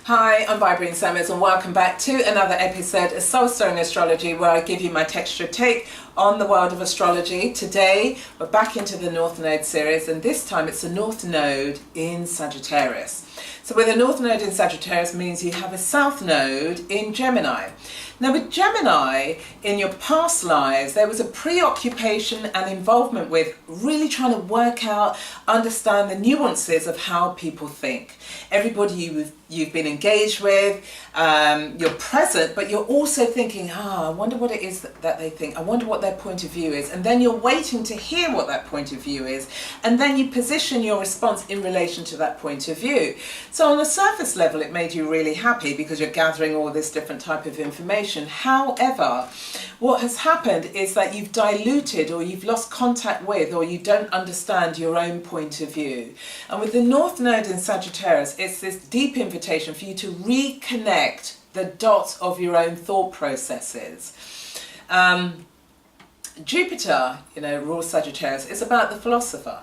Hi, I'm Vibrant Summers and welcome back to another episode of Soul Stirring Astrology, where I give you my texture take on the world of astrology. Today we're back into the North Node series, and this time it's the North Node in Sagittarius. So with a North Node in Sagittarius means you have a South Node in Gemini. Now with Gemini, in your past lives, there was a preoccupation and involvement with really trying to work out, understand the nuances of how people think. Everybody you've been engaged with, you're present, but you're also thinking, I wonder what it is that they think. I wonder what their point of view is. And then you're waiting to hear what that point of view is. And then you position your response in relation to that point of view. So on the surface level, it made you really happy because you're gathering all this different type of information. However, what has happened is that you've diluted, or you've lost contact with, or you don't understand your own point of view. And with the North Node in Sagittarius, it's this deep invitation for you to reconnect the dots of your own thought processes. Jupiter, rules Sagittarius. It's about the philosopher.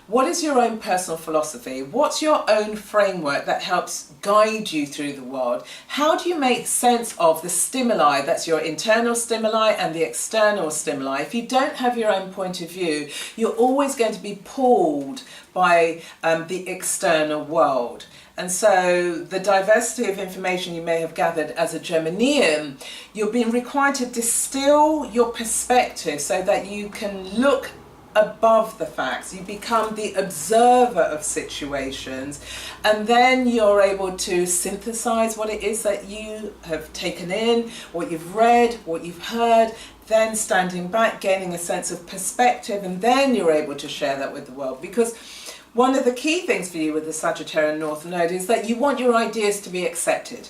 What is your own personal philosophy? What's your own framework that helps guide you through the world? How do you make sense of the stimuli, that's your internal stimuli, and the external stimuli? If you don't have your own point of view, you're always going to be pulled by the external world. And so the diversity of information you may have gathered as a Geminian, you're being required to distill your perspective so that you can look above the facts. You become the observer of situations, and then you're able to synthesize what it is that you have taken in, what you've read, what you've heard, then standing back, gaining a sense of perspective, and then you're able to share that with the world. Because one of the key things for you with the Sagittarian North Node is that you want your ideas to be accepted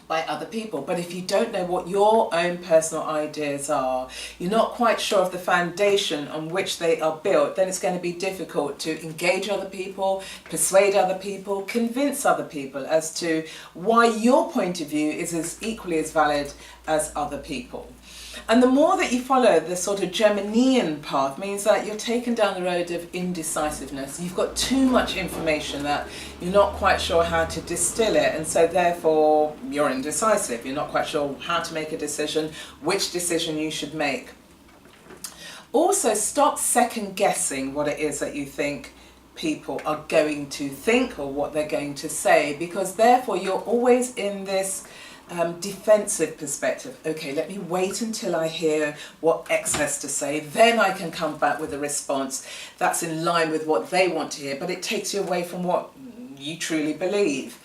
by other people. But if you don't know what your own personal ideas are, you're not quite sure of the foundation on which they are built, then it's going to be difficult to engage other people, persuade other people, convince other people as to why your point of view is as equally as valid as other people. And the more that you follow the sort of Geminian path means that you're taken down the road of indecisiveness. You've got too much information that you're not quite sure how to distill it, and so therefore you're indecisive. You're not quite sure how to make a decision, which decision you should make. Also, stop second guessing what it is that you think people are going to think or what they're going to say, because therefore you're always in this defensive perspective. Okay, let me wait until I hear what X has to say, then I can come back with a response that's in line with what they want to hear, but it takes you away from what you truly believe.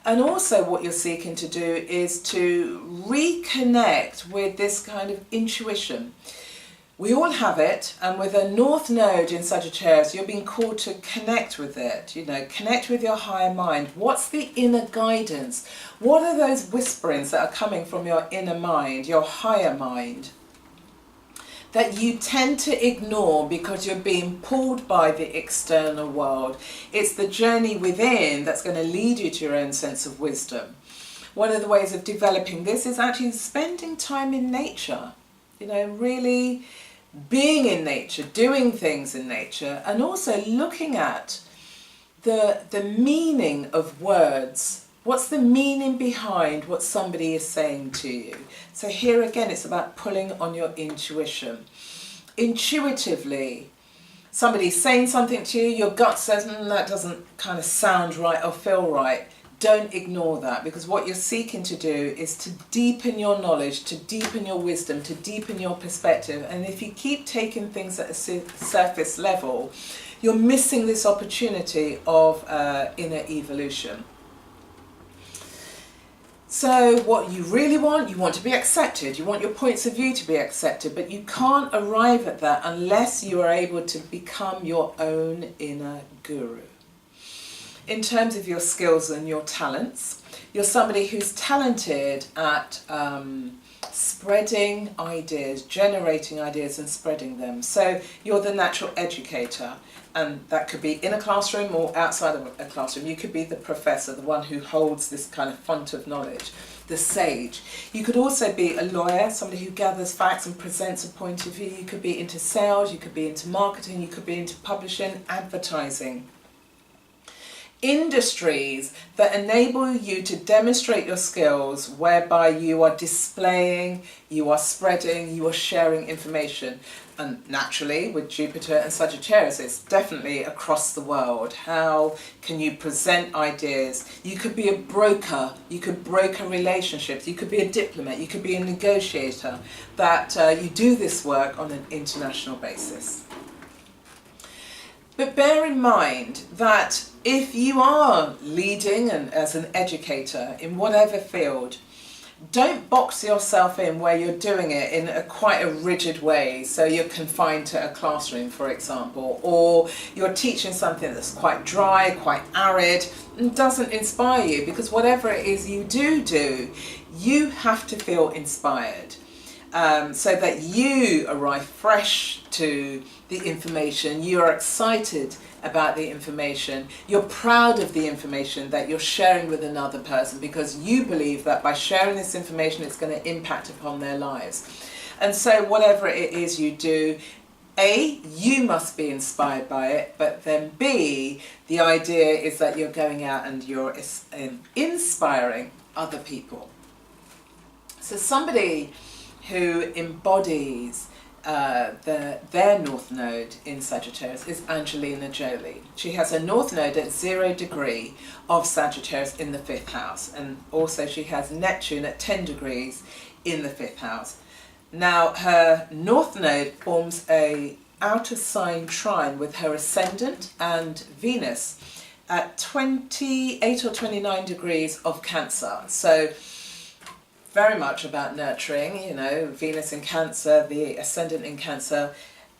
And also what you're seeking to do is to reconnect with this kind of intuition. We all have it, and with a North Node in Sagittarius, you're being called to connect with it, connect with your higher mind. What's the inner guidance? What are those whisperings that are coming from your inner mind, your higher mind, that you tend to ignore because you're being pulled by the external world? It's the journey within that's going to lead you to your own sense of wisdom. One of the ways of developing this is actually spending time in nature, really being in nature, doing things in nature, and also looking at the meaning of words. What's the meaning behind what somebody is saying to you? So here again, it's about pulling on your intuition. Intuitively, somebody's saying something to you, your gut says, that doesn't kind of sound right or feel right. Don't ignore that, because what you're seeking to do is to deepen your knowledge, to deepen your wisdom, to deepen your perspective. And if you keep taking things at a surface level, you're missing this opportunity of inner evolution. So what you really want, you want to be accepted. You want your points of view to be accepted, but you can't arrive at that unless you are able to become your own inner guru. In terms of your skills and your talents, you're somebody who's talented at spreading ideas, generating ideas and spreading them. So you're the natural educator, and that could be in a classroom or outside of a classroom. You could be the professor, the one who holds this kind of font of knowledge, the sage. You could also be a lawyer, somebody who gathers facts and presents a point of view. You could be into sales, you could be into marketing, you could be into publishing, advertising. industries that enable you to demonstrate your skills, whereby you are displaying, you are spreading, you are sharing information. And naturally, with Jupiter and Sagittarius, it's definitely across the world. How can you present ideas? You could be a broker, you could broker relationships, you could be a diplomat, you could be a negotiator, that you do this work on an international basis. But bear in mind that if you are leading and as an educator in whatever field, don't box yourself in where you're doing it in quite a rigid way. So you're confined to a classroom, for example, or you're teaching something that's quite dry, quite arid, and doesn't inspire you, because whatever it is you do, you have to feel inspired. So that you arrive fresh to the information, you're excited about the information, you're proud of the information that you're sharing with another person, because you believe that by sharing this information it's going to impact upon their lives. And so whatever it is you do, A, you must be inspired by it, but then B, the idea is that you're going out and you're inspiring other people. So somebody who embodies their North Node in Sagittarius is Angelina Jolie. She has a North Node at 0 degree of Sagittarius in the 5th house, and also she has Neptune at 10 degrees in the 5th house. Now her North Node forms a outer sign trine with her ascendant and Venus at 28 or 29 degrees of Cancer. So very much about nurturing, you know, Venus in Cancer, the ascendant in Cancer.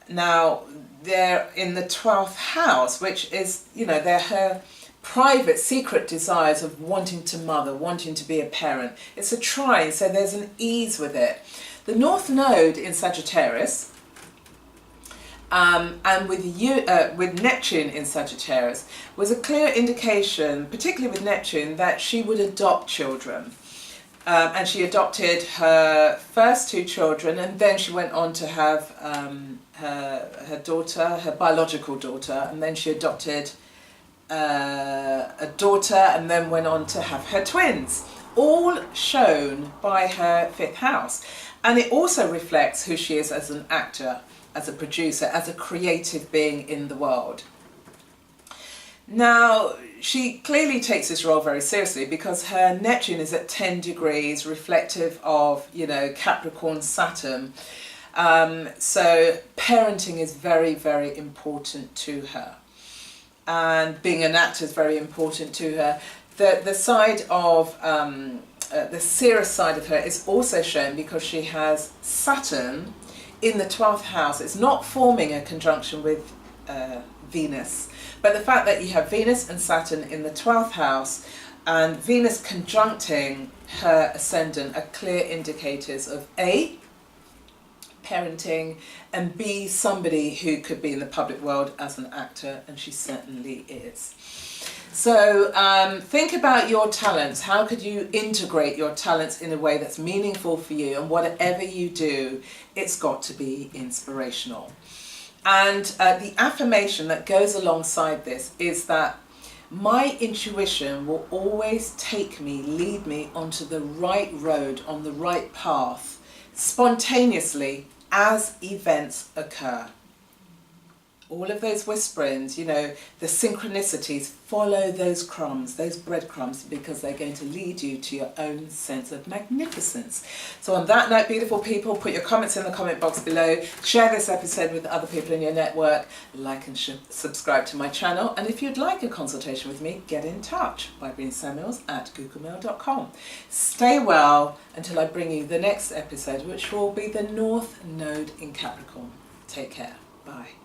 Now, they're in the 12th house, which is, you know, they're her private, secret desires of wanting to mother, wanting to be a parent. It's a trine, so there's an ease with it. The North Node in Sagittarius, and with Neptune in Sagittarius, was a clear indication, particularly with Neptune, that she would adopt children. And she adopted her first 2 children, and then she went on to have her daughter, her biological daughter, and then she adopted a daughter, and then went on to have her twins, all shown by her 5th house. And it also reflects who she is as an actor, as a producer, as a creative being in the world. Now, she clearly takes this role very seriously, because her Neptune is at 10 degrees, reflective of, you know, Capricorn, Saturn. So parenting is very, very important to her. And being an actor is very important to her. The side of, the serious side of her is also shown because she has Saturn in the 12th house. It's not forming a conjunction with Venus. But the fact that you have Venus and Saturn in the 12th house and Venus conjuncting her ascendant are clear indicators of A, parenting, and B, somebody who could be in the public world as an actor, and she certainly is. So think about your talents. How could you integrate your talents in a way that's meaningful for you? And whatever you do, it's got to be inspirational. And the affirmation that goes alongside this is that my intuition will always take me, lead me onto the right road, on the right path, spontaneously as events occur. All of those whisperings, you know, the synchronicities, follow those crumbs, those breadcrumbs, because they're going to lead you to your own sense of magnificence. So on that note, beautiful people, put your comments in the comment box below, share this episode with other people in your network, like and subscribe to my channel, and if you'd like a consultation with me, get in touch, vibreensamuels@googlemail.com. Stay well until I bring you the next episode, which will be the North Node in Capricorn. Take care. Bye.